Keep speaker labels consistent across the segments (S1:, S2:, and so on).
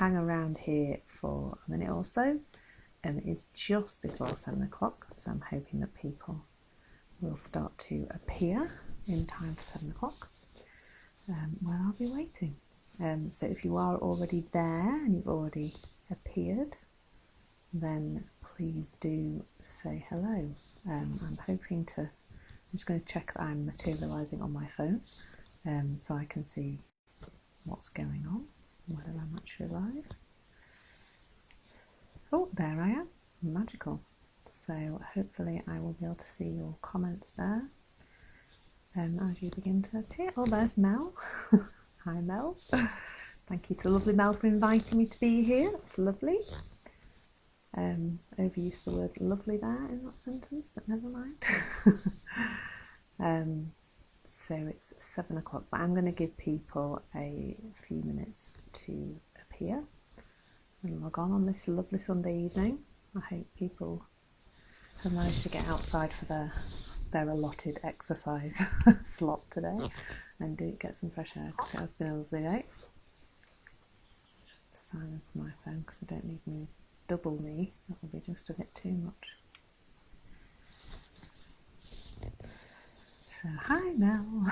S1: hang around here for a minute or so. It is just before 7 o'clock, so I'm hoping that people will start to appear in time for 7 o'clock, where I'll be waiting. So if you are already there and you've already appeared, then please do say hello. I'm just going to check that I'm materialising on my phone, so I can see what's going on, whether I'm actually live. Oh, there I am. Magical. So hopefully I will be able to see your comments there as you begin to appear. Oh, there's Mel. Hi Mel. Thank you to lovely Mel for inviting me to be here. That's lovely. Overused the word lovely there in that sentence, but never mind. So it's 7 o'clock, but I'm going to give people a few minutes to appear and log on this lovely Sunday evening. I hope people have managed to get outside for their allotted exercise slot today and get some fresh air, because it has been a lovely day. Just silence my phone because I don't need me double me, that will be just a bit too much. So hi Mel.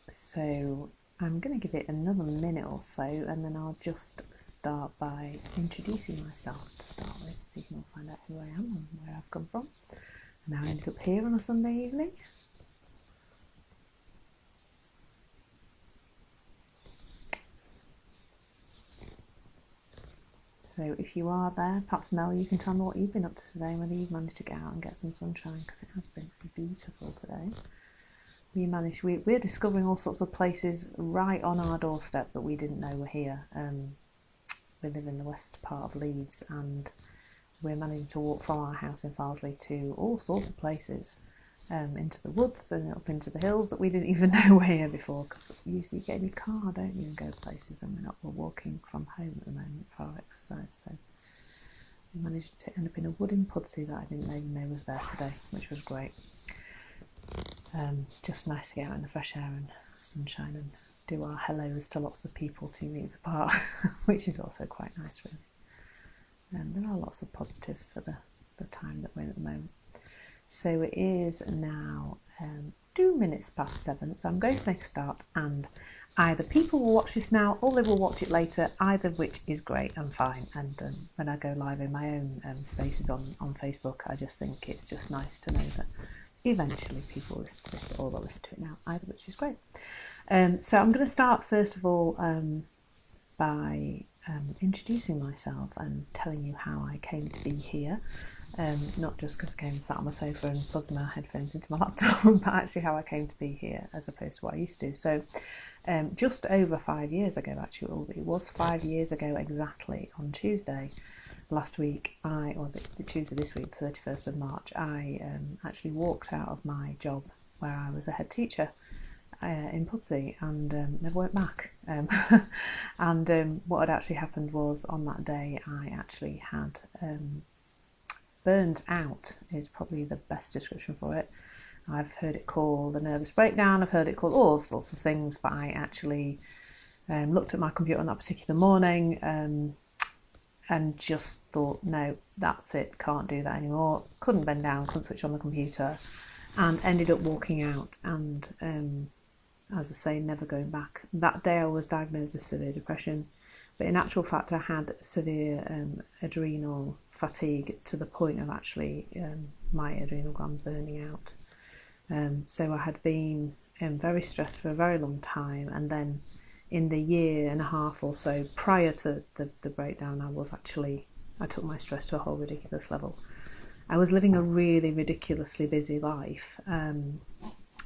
S1: So I'm going to give it another minute or so, and then I'll just start by introducing myself to start with, so you can all find out who I am and where I've come from and how I ended up here on a Sunday evening. So if you are there, perhaps Mel, you can tell me what you've been up to today, and whether you've managed to get out and get some sunshine, because it has been beautiful today. We're discovering all sorts of places right on our doorstep that we didn't know were here. We live in the west part of Leeds, and we're managing to walk from our house in Farsley to all sorts of places, into the woods and up into the hills that we didn't even know were here before, because usually you get in your car, don't you, and go places, and we're walking from home at the moment for our exercise. So we managed to end up in a wood in Pudsey that I didn't even know was there today, which was great. Just nice to get out in the fresh air and sunshine and do our hellos to lots of people 2 meters apart, which is also quite nice, really. There are lots of positives for the time that we're in at the moment. So it is now 2 minutes past 7, so I'm going to make a start, and either people will watch this now or they will watch it later, either of which is great and fine. And when I go live in my own spaces on Facebook, I just think it's just nice to know that eventually people listen to this, or they'll listen to it now, either of which is great. So I'm going to start first of all by introducing myself and telling you how I came to be here. Not just because I came and sat on my sofa and plugged my headphones into my laptop, but actually how I came to be here as opposed to what I used to do. So just over 5 years ago, actually, it was 5 years ago exactly on Tuesday last week, the Tuesday this week, 31st of March, I actually walked out of my job where I was a head teacher in Pudsey, and never went back. And what had actually happened was, on that day I actually had burned out, is probably the best description for it. I've heard it called a nervous breakdown, I've heard it called all sorts of things, but I actually looked at my computer on that particular morning and just thought, no, that's it, can't do that anymore. Couldn't bend down, couldn't switch on the computer, and ended up walking out, and as I say, never going back. That day I was diagnosed with severe depression, but in actual fact I had severe adrenal fatigue to the point of actually my adrenal glands burning out. So I had been very stressed for a very long time, and then in the year and a half or so prior to the breakdown, I took my stress to a whole ridiculous level. I was living a really ridiculously busy life,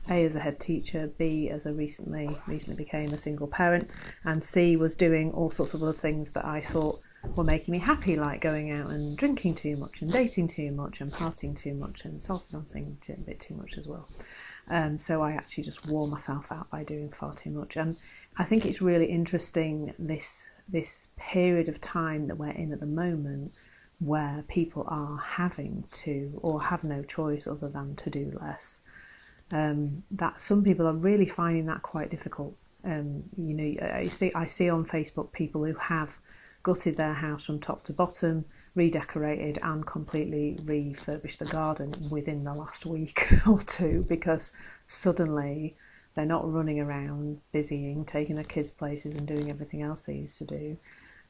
S1: A, as a head teacher, B, as I recently became a single parent, and C, was doing all sorts of other things that I thought were making me happy, like going out and drinking too much and dating too much and partying too much and salsa dancing a bit too much as well. So I actually just wore myself out by doing far too much. And I think it's really interesting, this period of time that we're in at the moment, where people are having to, or have no choice other than to do less. That some people are really finding that quite difficult. You know, I see on Facebook people who have gutted their house from top to bottom, redecorated and completely refurbished the garden within the last week or two, because suddenly they're not running around busying, taking their kids places and doing everything else they used to do,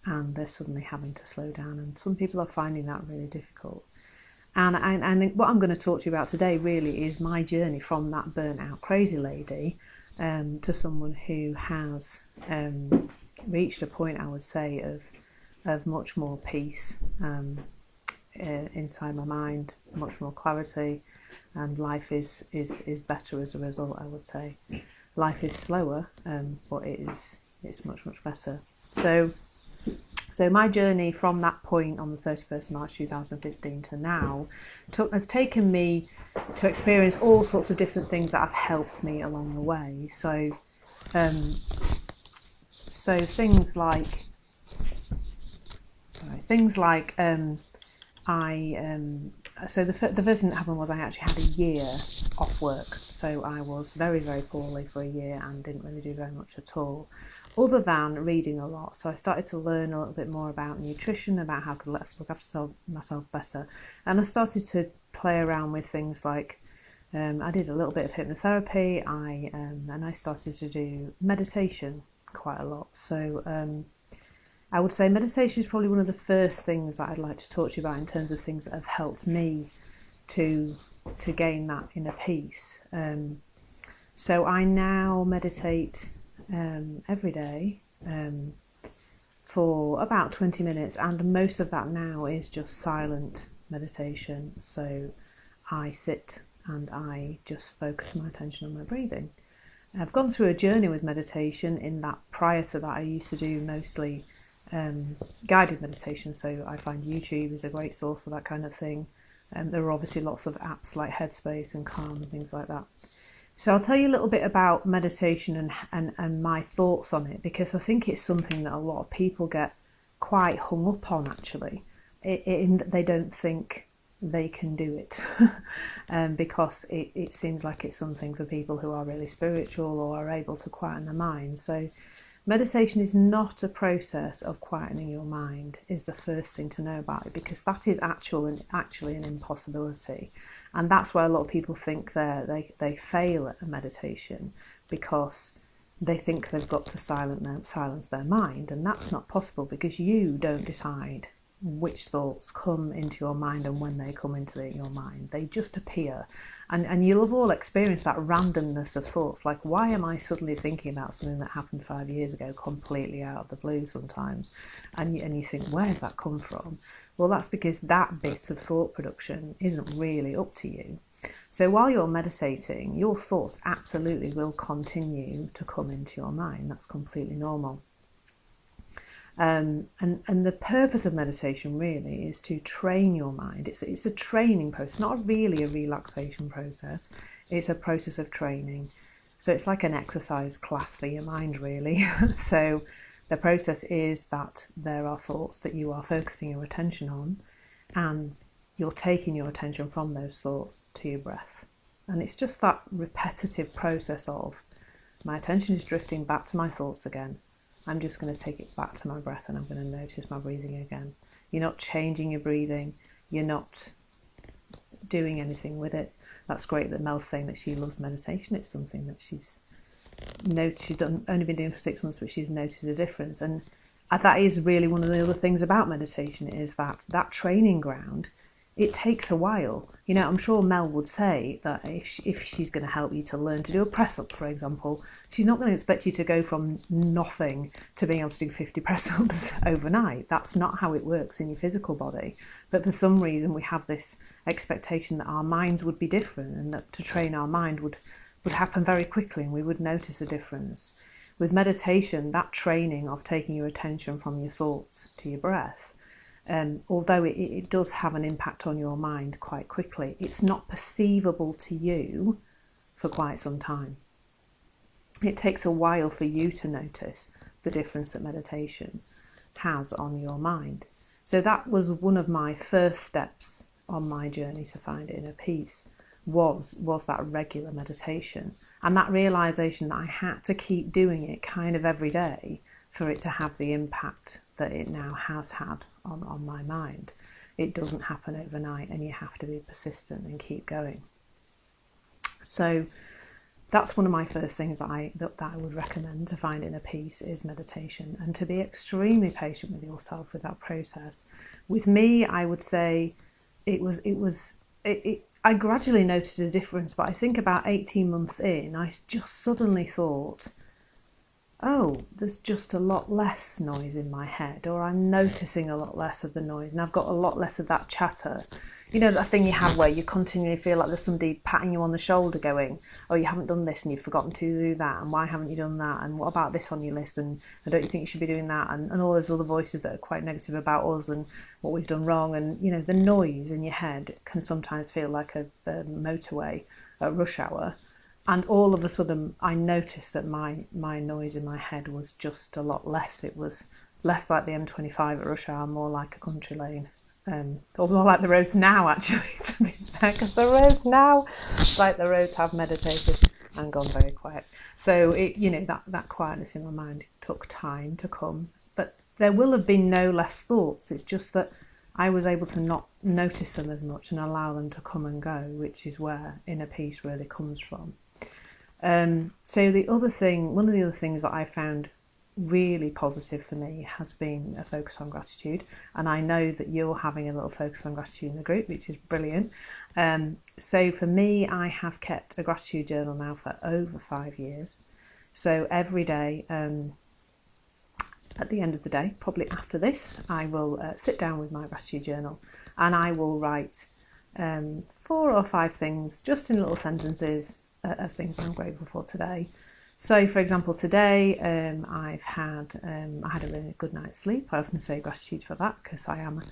S1: and they're suddenly having to slow down, and some people are finding that really difficult. And what I'm going to talk to you about today really is my journey from that burnt out crazy lady to someone who has reached a point, I would say, of much more peace inside my mind, much more clarity, and life is better as a result, I would say. Life is slower, but it's much better. So my journey from that point on the 31st of March 2015 to now has taken me to experience all sorts of different things that have helped me along the way. So things like the first thing that happened was I actually had a year off work. So I was very poorly for a year and didn't really do very much at all, other than reading a lot. So I started to learn a little bit more about nutrition, about how to look after myself better, and I started to play around with things like I did a little bit of hypnotherapy. And I started to do meditation quite a lot. So I would say meditation is probably one of the first things that I'd like to talk to you about in terms of things that have helped me to gain that inner peace. So I now meditate every day for about 20 minutes, and most of that now is just silent meditation. So I sit and I just focus my attention on my breathing. I've gone through a journey with meditation in that prior to that I used to do mostly guided meditation, so I find YouTube is a great source for that kind of thing. There are obviously lots of apps like Headspace and Calm and things like that. So I'll tell you a little bit about meditation and my thoughts on it, because I think it's something that a lot of people get quite hung up on, actually. They don't think they can do it because it seems like it's something for people who are really spiritual or are able to quieten their mind. So meditation is not a process of quietening your mind, is the first thing to know about it, because that is actually an impossibility. And that's why a lot of people think they fail at a meditation, because they think they've got to silence their mind, and that's not possible, because you don't decide which thoughts come into your mind and when they come into your mind. They just appear, and you'll have all experienced that randomness of thoughts, like, why am I suddenly thinking about something that happened 5 years ago, completely out of the blue sometimes, and you think, where's that come from? Well, that's because that bit of thought production isn't really up to you. So while you're meditating, your thoughts absolutely will continue to come into your mind. That's completely normal. And the purpose of meditation really is to train your mind. It's a training process, not really a relaxation process. It's a process of training. So it's like an exercise class for your mind, really. So the process is that there are thoughts that you are focusing your attention on, and you're taking your attention from those thoughts to your breath. And it's just that repetitive process of, my attention is drifting back to my thoughts again. I'm just going to take it back to my breath, and I'm going to notice my breathing again. You're not changing your breathing. You're not doing anything with it. That's great that Mel's saying that she loves meditation. It's something that she's only been doing for 6 months, but she's noticed a difference. And that is really one of the other things about meditation, is that training ground. It takes a while. You know, I'm sure Mel would say that if she's going to help you to learn to do a press-up, for example, she's not going to expect you to go from nothing to being able to do 50 press-ups overnight. That's not how it works in your physical body. But for some reason, we have this expectation that our minds would be different, and that to train our mind would happen very quickly, and we would notice a difference. With meditation, that training of taking your attention from your thoughts to your breath, although it does have an impact on your mind quite quickly, it's not perceivable to you for quite some time. It takes a while for you to notice the difference that meditation has on your mind. So that was one of my first steps on my journey to find inner peace, was that regular meditation. And that realisation that I had to keep doing it kind of every day for it to have the impact that it now has had on my mind. It doesn't happen overnight, and you have to be persistent and keep going. So that's one of my first things that I would recommend to find inner peace is meditation, and to be extremely patient with yourself with that process. With me, I would say I gradually noticed a difference, but I think about 18 months in, I just suddenly thought, oh, there's just a lot less noise in my head, or I'm noticing a lot less of the noise, and I've got a lot less of that chatter. You know, that thing you have where you continually feel like there's somebody patting you on the shoulder going, oh, you haven't done this and you've forgotten to do that, and why haven't you done that, and what about this on your list, and don't you think you should be doing that, and all those other voices that are quite negative about us and what we've done wrong. And, you know, the noise in your head can sometimes feel like a motorway at rush hour. And all of a sudden, I noticed that my noise in my head was just a lot less. It was less like the M25 at rush hour, more like a country lane. Or more like the roads now, actually, to be fair, because the roads now, like the roads have meditated and gone very quiet. So, that quietness in my mind took time to come. But there will have been no less thoughts. It's just that I was able to not notice them as much and allow them to come and go, which is where inner peace really comes from. So one of the other things that I found really positive for me has been a focus on gratitude, and I know that you're having a little focus on gratitude in the group, which is brilliant. So for me, I have kept a gratitude journal now for over 5 years. So every day, at the end of the day, probably after this, I will sit down with my gratitude journal, and I will write 4 or 5 things, just in little sentences, of things I'm grateful for today. So, for example, today I had a really good night's sleep. I often say gratitude for that, because I am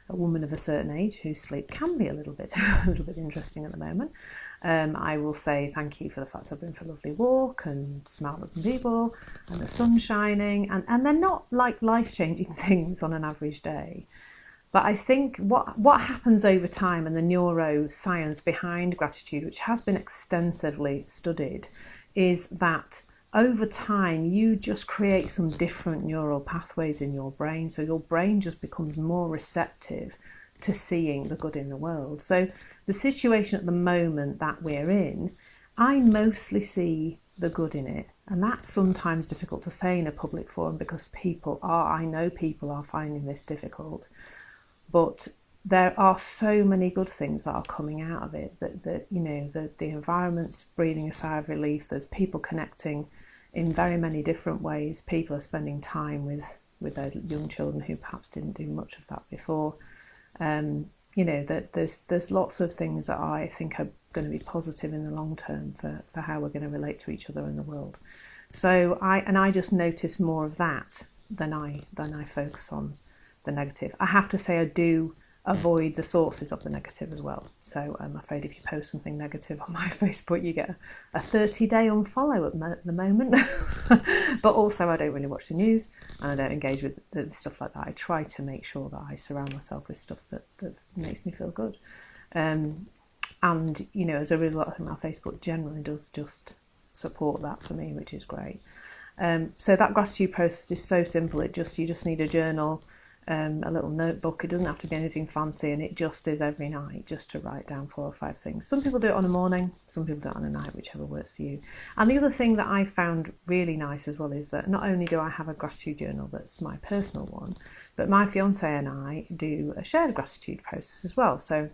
S1: a woman of a certain age whose sleep can be a little bit interesting at the moment. I will say thank you for the fact I've been for a lovely walk and smiled at some people and the sun shining, and they're not like life-changing things on an average day. But I think what happens over time, and the neuroscience behind gratitude, which has been extensively studied, is that over time you just create some different neural pathways in your brain. So your brain just becomes more receptive to seeing the good in the world. So the situation at the moment that we're in, I mostly see the good in it. And that's sometimes difficult to say in a public forum, because I know people are finding this difficult. But there are so many good things that are coming out of it, that the environment's breathing a sigh of relief. There's people connecting in very many different ways. People are spending time with their young children who perhaps didn't do much of that before. That there's lots of things that I think are going to be positive in the long term for how we're going to relate to each other in the world. So I just notice more of that than I focus on the negative. I have to say I do avoid the sources of the negative as well. So I'm afraid if you post something negative on my Facebook, you get a 30-day unfollow at the moment. But also I don't really watch the news, and I don't engage with the stuff like that. I try to make sure that I surround myself with stuff that makes me feel good. And as a result, I think my Facebook generally does just support that for me, which is great. So that gratitude process is so simple. You just need a journal, a little notebook. It doesn't have to be anything fancy, and it just is every night just to write down 4 or 5 things. Some people do it on a morning, some people do it on a night, whichever works for you. And the other thing that I found really nice as well is that not only do I have a gratitude journal that's my personal one, but my fiance and I do a shared gratitude process as well. So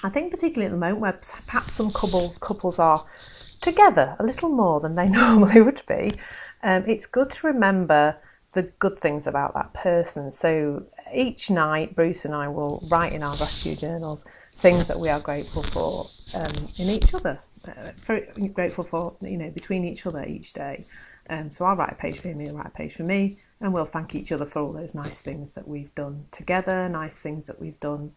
S1: I think particularly at the moment, where perhaps some couples are together a little more than they normally would be, it's good to remember the good things about that person. So each night, Bruce and I will write in our gratitude journals things that we are grateful for in each other, grateful for, between each other each day. So I'll write a page for him, he'll write a page for me, and we'll thank each other for all those nice things that we've done together, nice things that we've done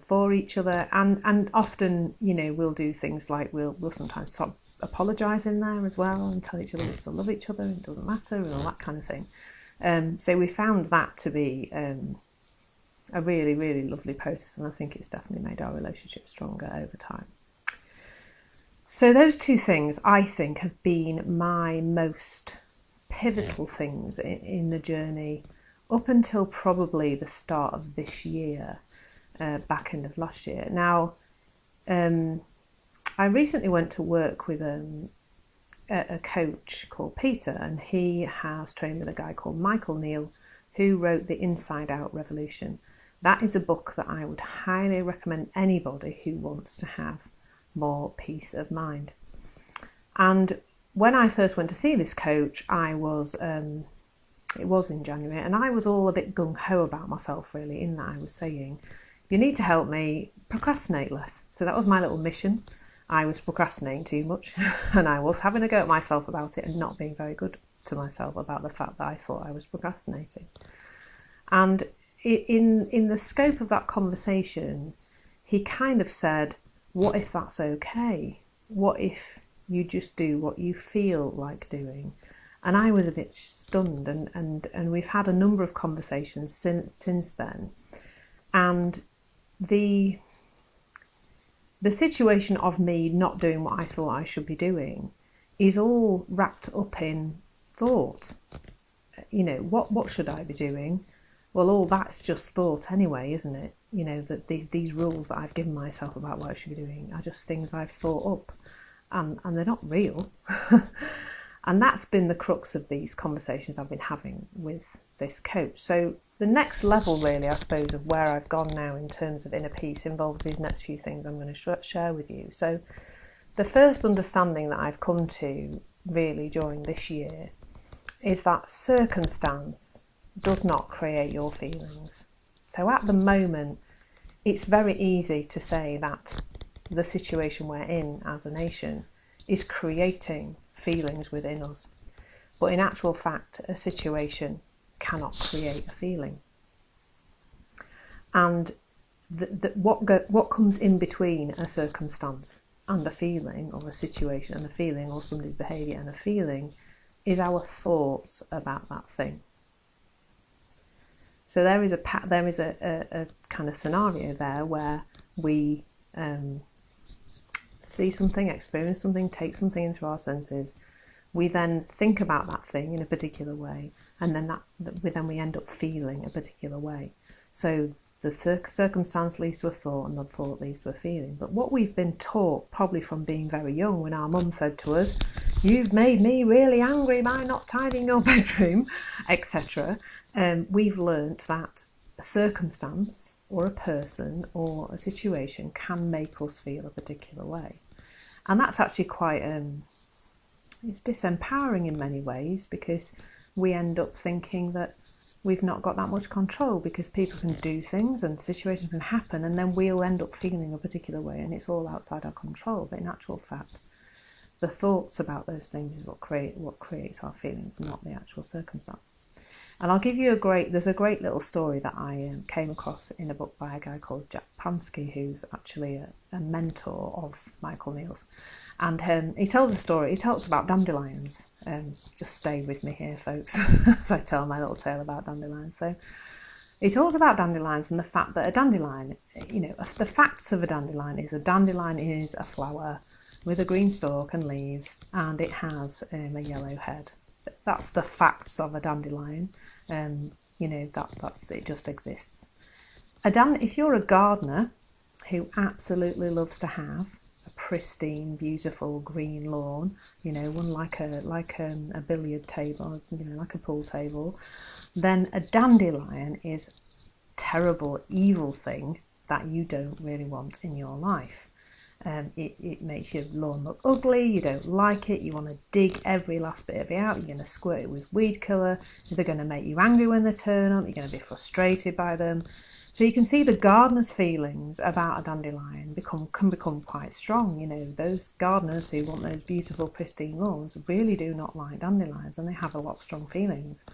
S1: for each other. And often, we'll do things like we'll sometimes apologise in there as well, and tell each other we still love each other and it doesn't matter, and all that kind of thing. So we found that to be a really, really lovely process, and I think it's definitely made our relationship stronger over time. So those two things, I think, have been my most pivotal things in the journey up until probably the start of this year, back end of last year. Now, I recently went to work with a coach called Peter, and he has trained with a guy called Michael Neal, who wrote The Inside Out Revolution. That is a book that I would highly recommend anybody who wants to have more peace of mind. And when I first went to see this coach, it was in January, and I was all a bit gung-ho about myself, really, in that I was saying, you need to help me procrastinate less. So that was my little mission. I was procrastinating too much, and I was having a go at myself about it and not being very good to myself about the fact that I thought I was procrastinating. And in the scope of that conversation, he kind of said, what if that's okay? What if you just do what you feel like doing? And I was a bit stunned, and we've had a number of conversations since then. And the situation of me not doing what I thought I should be doing is all wrapped up in thought. You know, what should I be doing? Well, all that's just thought anyway, isn't it? You know, that these rules that I've given myself about what I should be doing are just things I've thought up, and they're not real. And that's been the crux of these conversations I've been having with this coach. So the next level, really, I suppose, of where I've gone now in terms of inner peace involves these next few things I'm going to share with you. So the first understanding that I've come to really during this year is that circumstance does not create your feelings. So at the moment, it's very easy to say that the situation we're in as a nation is creating feelings within us. But in actual fact, a situation cannot create a feeling. And what comes in between a circumstance and a feeling, or a situation and a feeling, or somebody's behaviour and a feeling, is our thoughts about that thing. So there is a kind of scenario there where we see something, experience something, take something into our senses. We then think about that thing in a particular way, and then we end up feeling a particular way. So the circumstance leads to a thought, and the thought leads to a feeling. But what we've been taught, probably from being very young, when our mum said to us, "You've made me really angry by not tidying your bedroom," etc., we've learnt that a circumstance or a person or a situation can make us feel a particular way. And that's actually quite, it's disempowering in many ways, because we end up thinking that we've not got that much control, because people can do things and situations can happen, and then we'll end up feeling a particular way, and it's all outside our control. But in actual fact, the thoughts about those things is what creates our feelings, not the actual circumstance. And I'll give you there's a great little story that I came across in a book by a guy called Jack Pansky, who's actually a mentor of Michael Neal's. And he tells a story. He tells about dandelions. Just stay with me here, folks, as I tell my little tale about dandelions. So he talks about dandelions and the fact that a dandelion, you know, the facts of a dandelion is a flower with a green stalk and leaves, and it has a yellow head. That's the facts of a dandelion. You know, that's it, just exists. If you're a gardener who absolutely loves to have a pristine, beautiful green lawn, you know, one like a billiard table, you know, like a pool table, then a dandelion is a terrible, evil thing that you don't really want in your life. It makes your lawn look ugly, you don't like it, you want to dig every last bit of it out, you're going to squirt it with weed killer, they're going to make you angry when they turn up, you're going to be frustrated by them. So you can see the gardener's feelings about a dandelion can become quite strong. You know, those gardeners who want those beautiful pristine lawns really do not like dandelions, and they have a lot of strong feelings.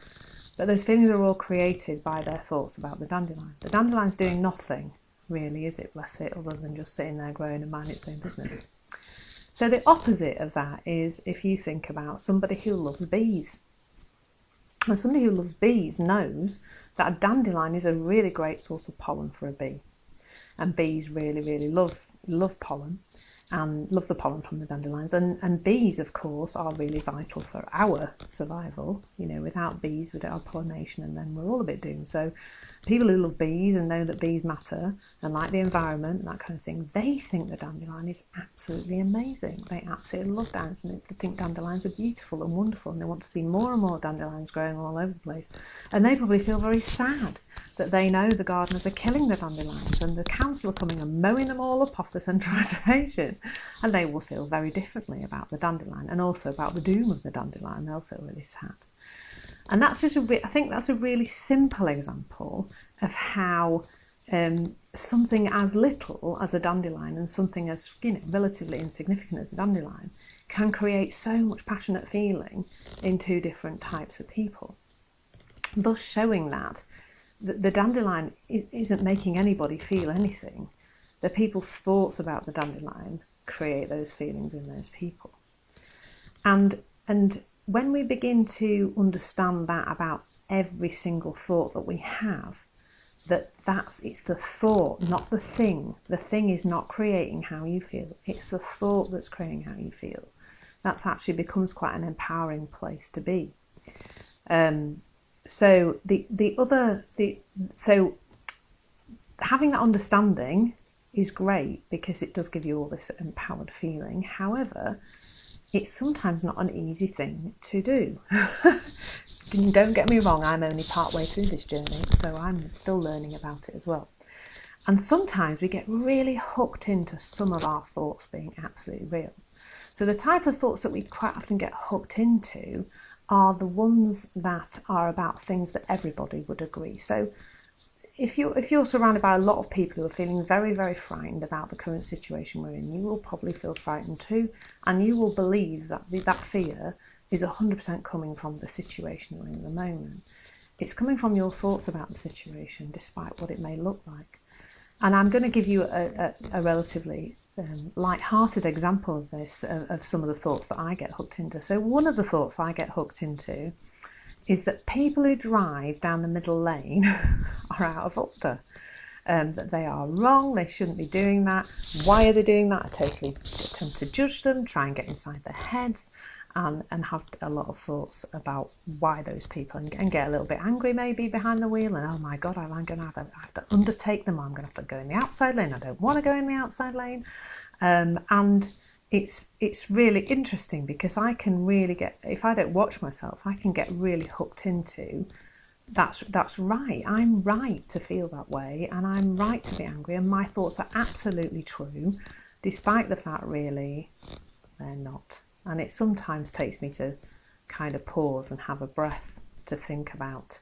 S1: But those feelings are all created by their thoughts about the dandelion. The dandelion's doing nothing, really, is it, bless it, other than just sitting there growing and minding its own business. So the opposite of that is if you think about somebody who loves bees. And somebody who loves bees knows that a dandelion is a really great source of pollen for a bee. And bees really, really love pollen. and love the pollen from the dandelions. And bees, of course, are really vital for our survival. You know, without bees, we don't have pollination, and then we're all a bit doomed. So people who love bees and know that bees matter and like the environment and that kind of thing, they think the dandelion is absolutely amazing. They absolutely love dandelions. They think dandelions are beautiful and wonderful, and they want to see more and more dandelions growing all over the place. And they probably feel very sad that they know the gardeners are killing the dandelions and the council are coming and mowing them all up off the central reservation. And they will feel very differently about the dandelion, and also about the doom of the dandelion. They'll feel really sad. And that's just I think that's a really simple example of how something as little as a dandelion and something as, you know, relatively insignificant as a dandelion can create so much passionate feeling in two different types of people, thus showing that the dandelion isn't making anybody feel anything. The people's thoughts about the dandelion create those feelings in those people. And when we begin to understand that about every single thought that we have, it's the thought, not the thing. The thing is not creating how you feel. It's the thought that's creating how you feel. That's actually becomes quite an empowering place to be. So having that understanding is great, because it does give you all this empowered feeling. However, it's sometimes not an easy thing to do. Don't get me wrong, I'm only part way through this journey, so I'm still learning about it as well. And sometimes we get really hooked into some of our thoughts being absolutely real. So the type of thoughts that we quite often get hooked into are the ones that are about things that everybody would agree. So if you're surrounded by a lot of people who are feeling very, very frightened about the current situation we're in, you will probably feel frightened too, and you will believe that that fear is 100% coming from the situation you're in at the moment. It's coming from your thoughts about the situation, despite what it may look like. And I'm going to give you a relatively light-hearted example of this, of some of the thoughts that I get hooked into. So one of the thoughts I get hooked into is that people who drive down the middle lane are out of order, that they are wrong, they shouldn't be doing that. Why are they doing that? I totally tend to judge them, try and get inside their heads, and have a lot of thoughts about why those people, and get a little bit angry maybe behind the wheel, and oh my God, I'm going to have to undertake them, I'm going to have to go in the outside lane, I don't want to go in the outside lane. And it's really interesting, because I can really get, if I don't watch myself, I can get really hooked into that's right, I'm right to feel that way, and I'm right to be angry, and my thoughts are absolutely true, despite the fact really they're not. And it sometimes takes me to kind of pause and have a breath to think about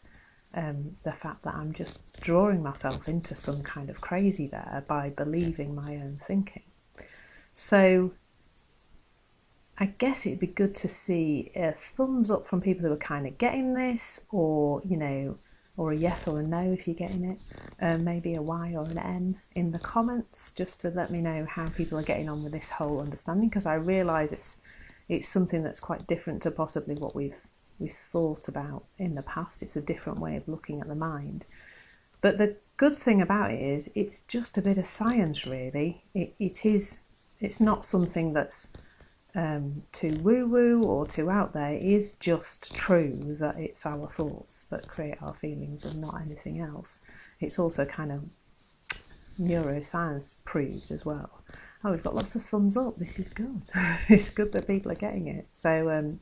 S1: the fact that I'm just drawing myself into some kind of crazy there by believing my own thinking. So I guess it'd be good to see a thumbs up from people who are kind of getting this, or, you know, or a yes or a no if you're getting it, maybe a Y or an N in the comments, just to let me know how people are getting on with this whole understanding, because I realise it's something that's quite different to possibly what we've thought about in the past. It's a different way of looking at the mind. But the good thing about it is it's just a bit of science, really. It's not something that's too woo-woo or too out there. It is just true that it's our thoughts that create our feelings and not anything else. It's also kind of neuroscience proved as well. Oh, we've got lots of thumbs up. This is good. It's good that people are getting it. So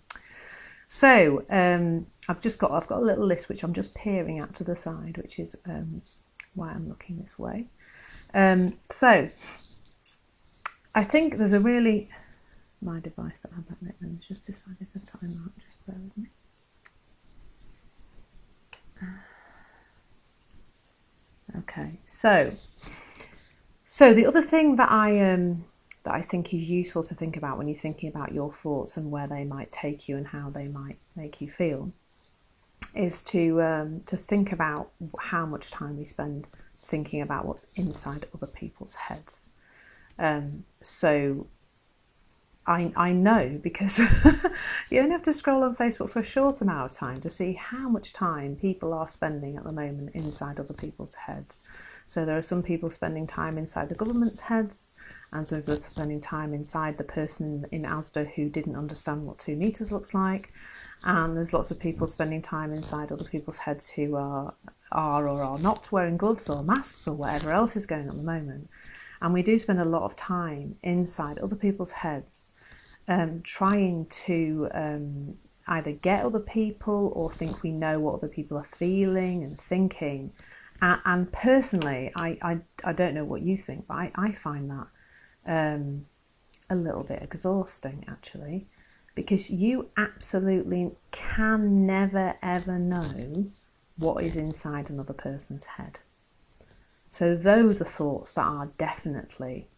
S1: I've got a little list which I'm just peering at to the side, which is why I'm looking this way. So I think there's a really, my device that I have back there has just decided to time out. Just bear with me. Okay, so the other thing that I think is useful to think about when you're thinking about your thoughts and where they might take you and how they might make you feel is to think about how much time we spend thinking about what's inside other people's heads. So I know, because you only have to scroll on Facebook for a short amount of time to see how much time people are spending at the moment inside other people's heads. So there are some people spending time inside the government's heads, and some people are spending time inside the person in Asda who didn't understand what 2 meters looks like, and there's lots of people spending time inside other people's heads who are or are not wearing gloves or masks or whatever else is going on at the moment. And we do spend a lot of time inside other people's heads, trying to either get other people or think we know what other people are feeling and thinking. And personally, I don't know what you think, but I find that a little bit exhausting, actually, because you absolutely can never ever know what is inside another person's head. So those are thoughts that are definitely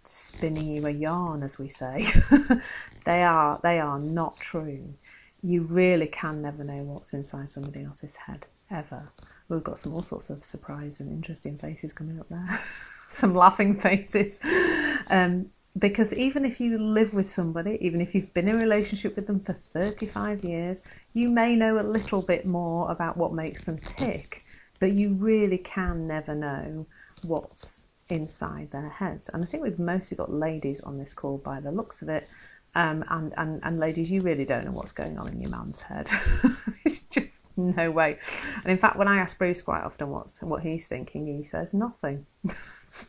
S1: spinning you a yarn, as we say. They are not true. You really can never know what's inside somebody else's head, ever. We've got all sorts of surprise and interesting faces coming up there. Some laughing faces. Because even if you live with somebody, even if you've been in a relationship with them for 35 years, you may know a little bit more about what makes them tick, but you really can never know what's inside their heads. And I think we've mostly got ladies on this call by the looks of it. And ladies, you really don't know what's going on in your man's head. It's just no way. And in fact, when I ask Bruce quite often what he's thinking, he says nothing. So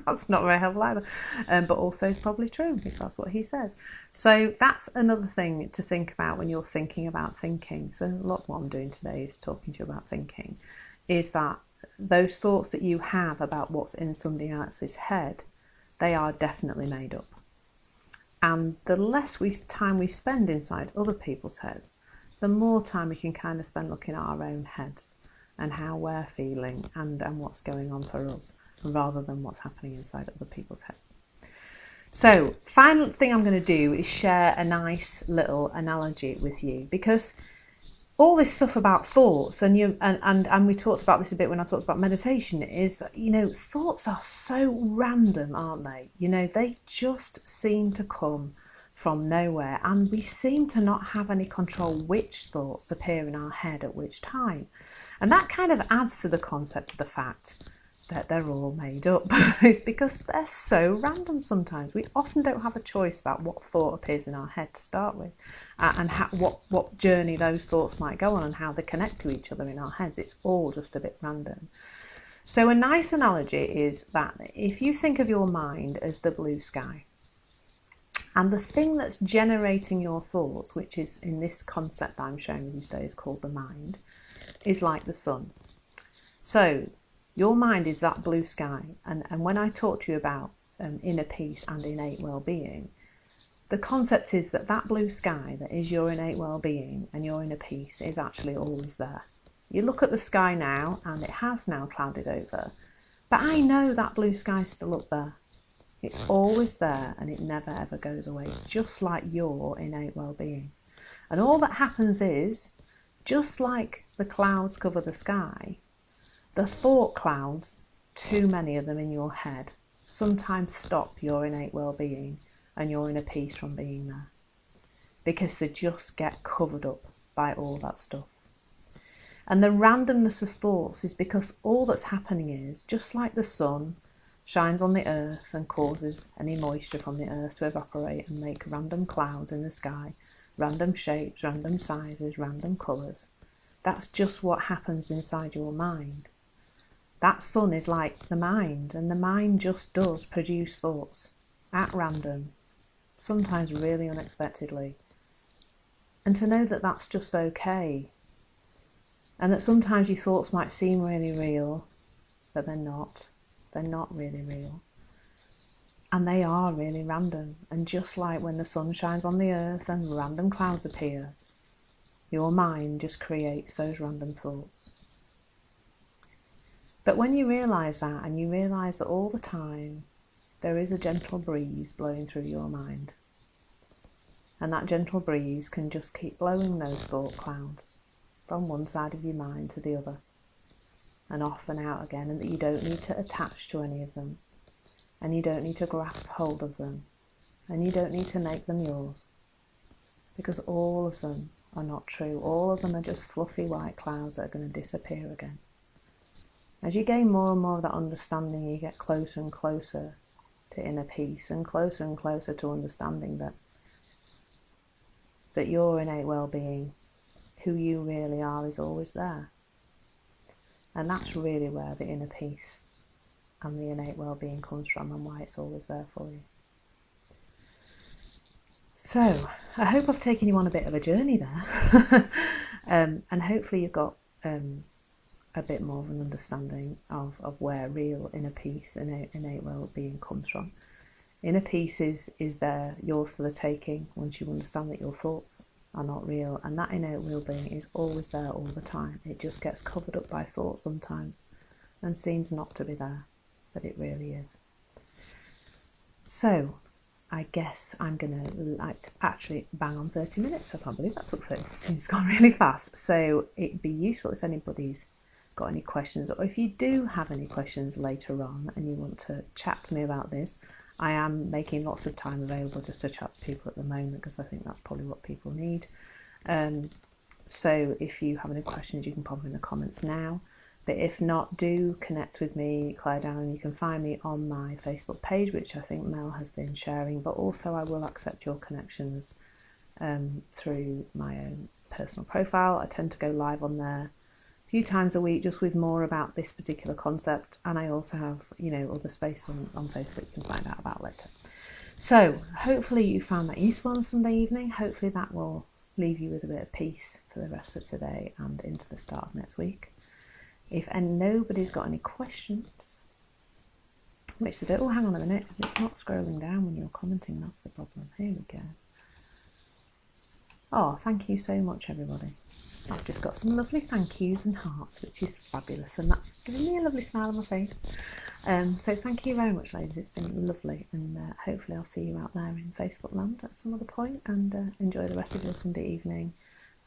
S1: that's not very helpful either. But also it's probably true if that's what he says. So that's another thing to think about when you're thinking about thinking. So a lot of what I'm doing today is talking to you about thinking, is that those thoughts that you have about what's in somebody else's head, they are definitely made up. And the less time we spend inside other people's heads, the more time we can kind of spend looking at our own heads and how we're feeling and what's going on for us, rather than what's happening inside other people's heads. So, final thing I'm going to do is share a nice little analogy with you, because all this stuff about thoughts, and we talked about this a bit when I talked about meditation, is that, thoughts are so random, aren't they? They just seem to come from nowhere, and we seem to not have any control which thoughts appear in our head at which time. And that kind of adds to the concept of the fact that they're all made up. It's because they're so random sometimes. We often don't have a choice about what thought appears in our head to start with, and what journey those thoughts might go on and how they connect to each other in our heads. It's all just a bit random. So a nice analogy is that if you think of your mind as the blue sky, and the thing that's generating your thoughts, which is in this concept that I'm showing with you today is called the mind, is like the sun. So your mind is that blue sky, and when I talk to you about inner peace and innate well-being, the concept is that blue sky that is your innate well-being and your inner peace is actually always there. You look at the sky now and it has now clouded over, but I know that blue sky's still up there. It's always there and it never ever goes away, just like your innate well-being. And all that happens is, just like the clouds cover the sky, the thought clouds, too many of them in your head, sometimes stop your innate well-being and your inner peace from being there, because they just get covered up by all that stuff. And the randomness of thoughts is because all that's happening is, just like the sun shines on the earth and causes any moisture from the earth to evaporate and make random clouds in the sky, random shapes, random sizes, random colours, that's just what happens inside your mind. That sun is like the mind, and the mind just does produce thoughts at random, sometimes really unexpectedly. And to know that that's just okay, and that sometimes your thoughts might seem really real, but they're not really real. And they are really random, and just like when the sun shines on the earth and random clouds appear, your mind just creates those random thoughts. But when you realise that, and you realise that all the time there is a gentle breeze blowing through your mind, and that gentle breeze can just keep blowing those thought clouds from one side of your mind to the other, and off and out again, and that you don't need to attach to any of them, and you don't need to grasp hold of them, and you don't need to make them yours, because all of them are not true. All of them are just fluffy white clouds that are going to disappear again. As you gain more and more of that understanding, you get closer and closer to inner peace and closer to understanding that your innate well-being, who you really are, is always there. And that's really where the inner peace and the innate well-being comes from, and why it's always there for you. So I hope I've taken you on a bit of a journey there. And hopefully you've got a bit more of an understanding of where real inner peace and innate well-being comes from. Inner peace is there, yours for the taking, once you understand that your thoughts are not real, and that innate well-being is always there all the time. It just gets covered up by thought sometimes and seems not to be there, but it really is. So I guess I'm going to actually bang on 30 minutes. I can't believe that's up 30. It's gone really fast. So it'd be useful if anybody's got any questions, or if you do have any questions later on and you want to chat to me about this. I am making lots of time available just to chat to people at the moment, because I think that's probably what people need. So if you have any questions, you can pop them in the comments now. But if not, do connect with me, Claire Down. You can find me on my Facebook page, which I think Mel has been sharing, but also I will accept your connections through my own personal profile. I tend to go live on there a few times a week, just with more about this particular concept. And I also have, other space on Facebook you can find out about later. So hopefully you found that useful on a Sunday evening. Hopefully that will leave you with a bit of peace for the rest of today and into the start of next week. If nobody's got any questions, which they don't, oh, hang on a minute, it's not scrolling down when you're commenting, that's the problem. Here we go. Oh, thank you so much, everybody. I've just got some lovely thank yous and hearts, which is fabulous, and that's giving me a lovely smile on my face. So thank you very much, ladies. It's been lovely, and hopefully I'll see you out there in Facebook land at some other point, and enjoy the rest of your Sunday evening,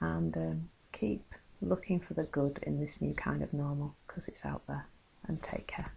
S1: and keep looking for the good in this new kind of normal, because it's out there, and take care.